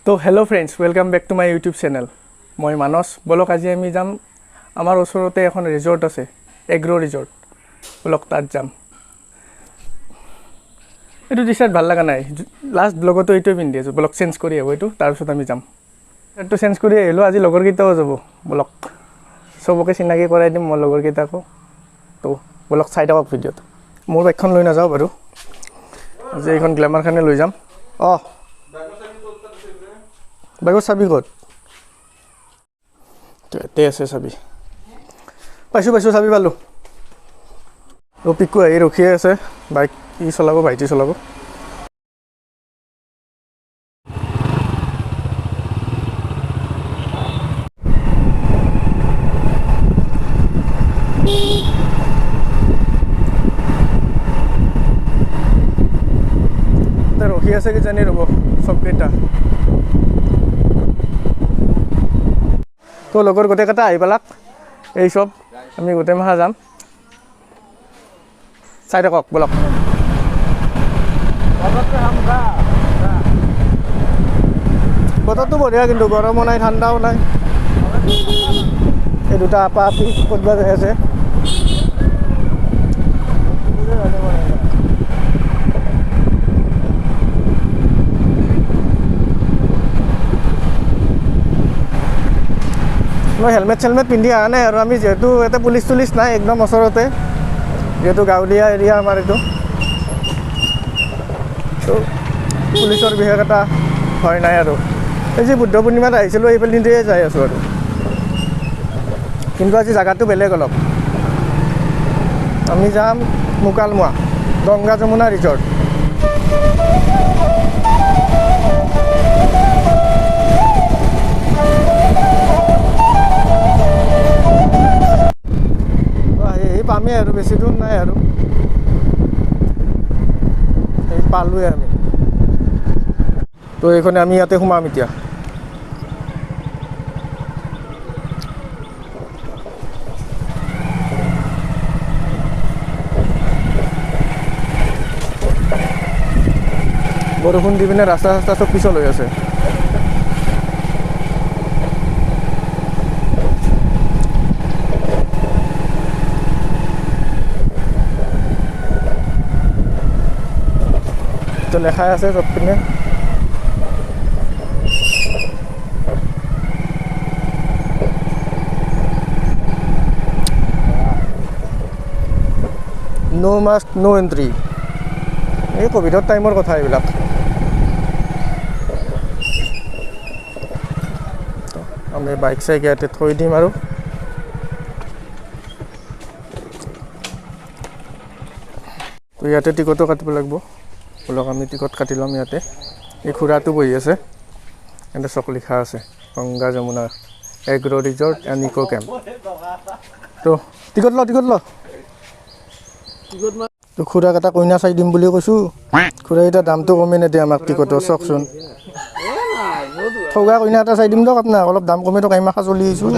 তো hello' friends, welcome back to my YouTube channel. মই মানস। বলক আজি আমি যাম, আমাৰ ওচৰতে এখন ৰিজৰ্ট আছে, এগ্ৰ' ৰিজৰ্ট। বলক তাত যাম। এইটো টি চাৰ্ট ভাল লগা নাই, লাষ্ট ব্লগতো এইটোৱে পিন্ধি আছোঁ। বলক চেঞ্জ কৰি আহিব এইটো, তাৰপিছত আমি যাম। এইটো চেঞ্জ কৰি আহিলোঁ, আজি লগৰকেইটাও যাব। বলক চবকে চিনাকি কৰাই দিম মই লগৰকেইটাকো। তো বলক চাই থাকক ভিডিঅ'ত। মোৰ বাইকখন লৈ নাযাওঁ বাৰু, আজি এইখন গ্লেমাৰখনে লৈ যাম। বাইকৰ চাবি ক'ত? ইয়াতে আছে চাবি। পাইছোঁ চাবি পালোঁ। পিকু আহি ৰখিয়ে আছে, বাইক ই চলাব, ভাইটি চলাব। ৰখি আছে কিজানি, ৰ'ব চবকেইটা। তো লগৰ গোটেইকেইটা আহি পেলাক, এই চব আমি গোটেই মাহা যাম। চাই থাকক বলক। বতৰটো বঢ়িয়া, কিন্তু গৰমো নাই ঠাণ্ডাও নাই। এই দুটা আপা আপি ক'তব যাই আছে। মই হেলমেট চেলমেট পিন্ধি অহা নাই আৰু আমি যিহেতু ইয়াতে পুলিচ চুলিচ নাই, একদম ওচৰতে, যিহেতু গাঁৱলীয়া এৰিয়া আমাৰ এইটো। তো পুলিচৰ বিশেষ এটা ভয় নাই আৰু। এই যি বুদ্ধ পূৰ্ণিমাত আহিছিলোঁ এইফালে দিয়ে যাই আছোঁ আৰু। কিন্তু আজি জেগাটো বেলেগ অলপ। আমি যাম মুকালমুৱা, গংগা যমুনা ৰিজৰ্ট। পামেই আৰু, বেছি দূৰ নাই আৰু, এই পালোৱে আমি। তো এইখনে আমি ইয়াতে সোমাম এতিয়া। বৰষুণ দি পিনে ৰাস্তা চাস্তা চব পিছল হৈ আছে। তো লেখাই আছে চব পিনে। নো মাস্ক নো এণ্ট্ৰি। এই ক'ভিডৰ টাইমৰ কথা এইবিলাক। আমি বাইক চাইক ইয়াতে থৈ দিম আৰু। তো ইয়াতে টিকটো কাটিব লাগিব। বলক আমি টিকট কাটি ল'ম ইয়াতে। এই খুৰাটো বহি আছে, ইয়াতে চক লিখা আছে Ganga Yamuna agro' resort and eco' camp. তো টিকট ল। তো খুৰাক এটা কইনা চাই দিম বুলি কৈছোঁ। খুৰাই এতিয়া দামটো কমেই নিদিয়ে আমাক টিকটৰ, চাওকচোন। ঠগা কইনা এটা চাই দিম দিয়ক আপোনাক, অলপ দাম কমে দিয়ক। মাখা চলি আহিছোঁ।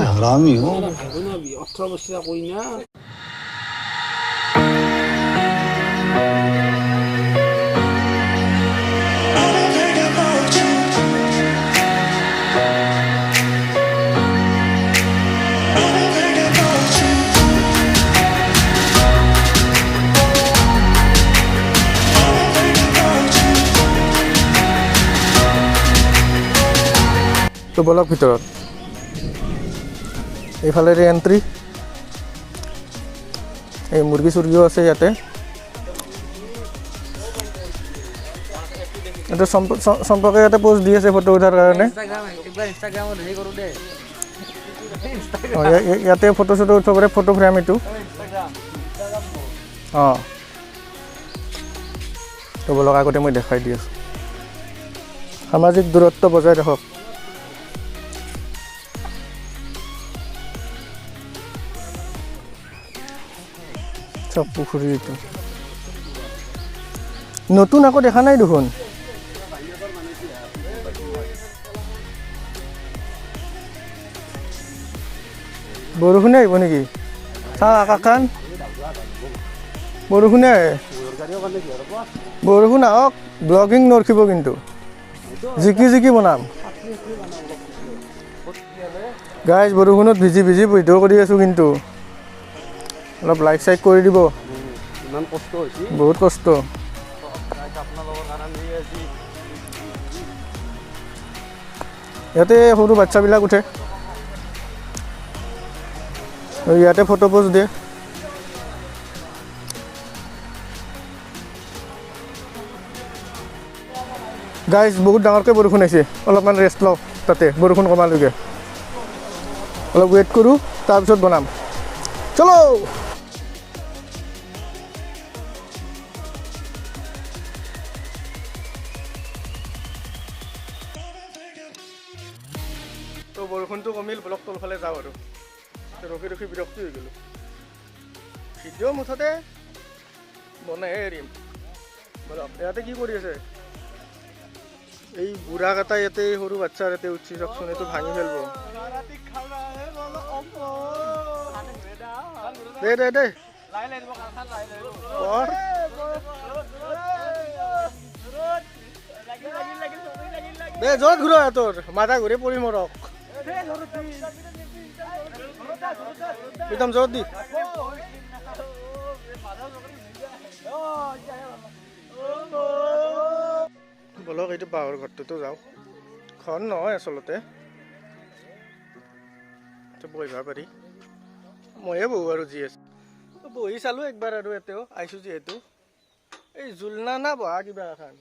তো বলক ভিতৰত। এইফালেৰে এণ্ট্ৰি। এই মুৰ্গী চুৰ্গীও আছে ইয়াতে। এইটো চম্পকে ইয়াতে পোষ্ট দি আছে ফটো উঠাৰ কাৰণে। ইয়াতে ফটো চটো উঠিব পাৰে, ফটো ফ্ৰেম এইটো। অঁ, তো বলক আগতে মই দেখাই দি আছোঁ। সামাজিক দূৰত্ব বজাই ৰাখক। চব পুখুৰী এইটো নতুন, আকৌ দেখা নাই দেখোন। বৰষুণে আহিব নেকি? চাওঁ আকাশখন, বৰষুণে আহে। বৰষুণ আহক, ব্লগিং নৰখিব কিন্তু জিকি জিকি বনাম। গাইজ বৰষুণত ভিজি ভিজি ভিডিঅ' কৰি আছোঁ কিন্তু অলপ লাইক চাইক কৰি দিব ইমান কষ্ট হৈছে বহুত কষ্ট ইয়াতে সৰু বাচ্চাবিলাক উঠে ইয়াতে ফটো পোষ্ট দিয়ে গাইজ বহুত ডাঙৰকৈ বৰষুণ আহিছে অলপমান ৰেষ্ট লওঁ তাতে বৰষুণ কমালৈকে অলপ ৱেইট কৰোঁ তাৰপিছত বনাম চলো তো বৰষুণটো কমিল ব্লক তলফালে যাওঁ আৰু ৰখি ৰখি বিৰক্তি হৈ গ'লোঁ ভিডিঅ' মুঠতে বনাইহে এৰিম বলক ইয়াতে কি কৰি আছে এই বুঢ়া কাটা ইয়াতে সৰু বাচ্চাৰ ইয়াতে উঠি চাওকচোন এইটো ভাঙি ফেলব দে দে দে দে য'ত ঘূৰা তোৰ মাথা ঘূৰি পৰি মৰক একদম য'ত দি বলক এইটো বাঁহৰ ঘৰটোতো যাওঁ ঘৰ নহয় আচলতে বহিব পাৰি ময়ে বহো আৰু যি আছে বহি চালোঁ একবাৰ আৰু ইয়াতেও আহিছোঁ যিহেতু এই জোলনা না বহা কিবা এখন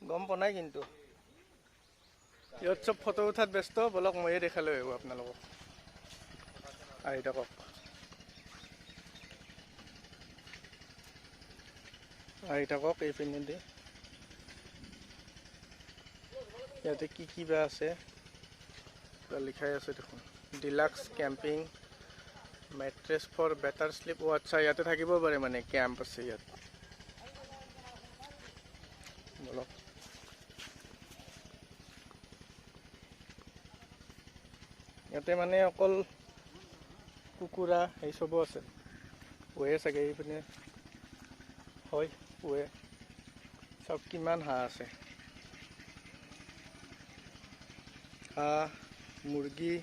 গম পোৱা নাই কিন্তু ইয়াত চব ফটো উঠাত ব্যস্ত বলক ময়ে দেখালৈ আহিব আপোনালোকক আহি থাকক আহি থাকক এইপিনেদি ইয়াতে কি কিবা আছে লিখাই আছে দেখোন deluxe camping mattress for better sleep অ' আচ্ছা ইয়াতে থাকিব পাৰে মানে কেম্প আছে ইয়াত বলক ইয়াতে মানে অকল কুকুৰা এই চবো আছে পুহে চাগে এইপিনে হয় পুহে চব কিমান হাঁহ আছে হাঁহ মুৰ্গী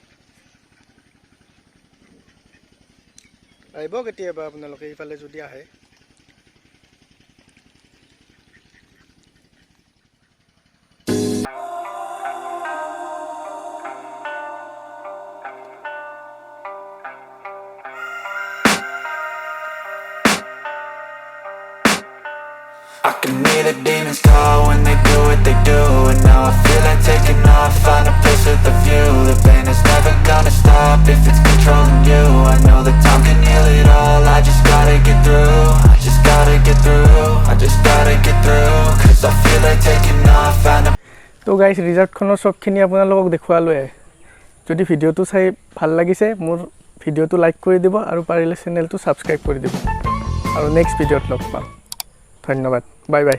আহিব কেতিয়াবা আপোনালোকে এইফালে যদি আহে I can hear the demons call when they do what they do. And now I feel like taking off, find a place with a view. The pain is never gonna stop if it's controlling you. I know that time can heal it all, I just gotta get through. I just gotta get through, I just gotta get through. Cause I feel like taking off, find a তো guys ৰিজাল্টখনৰ চবখিনি আপোনালোকক দেখুৱালোৱে যদি ভিডিঅ'টো চাই ভাল লাগিছে মোৰ ভিডিঅ'টো লাইক কৰি দিব আৰু পাৰিলে চেনেলটো ছাবস্ক্ৰাইব কৰি দিব আৰু নেক্সট ভিডিঅ'ত লগ পাম ধন্যবাদ বাই বাই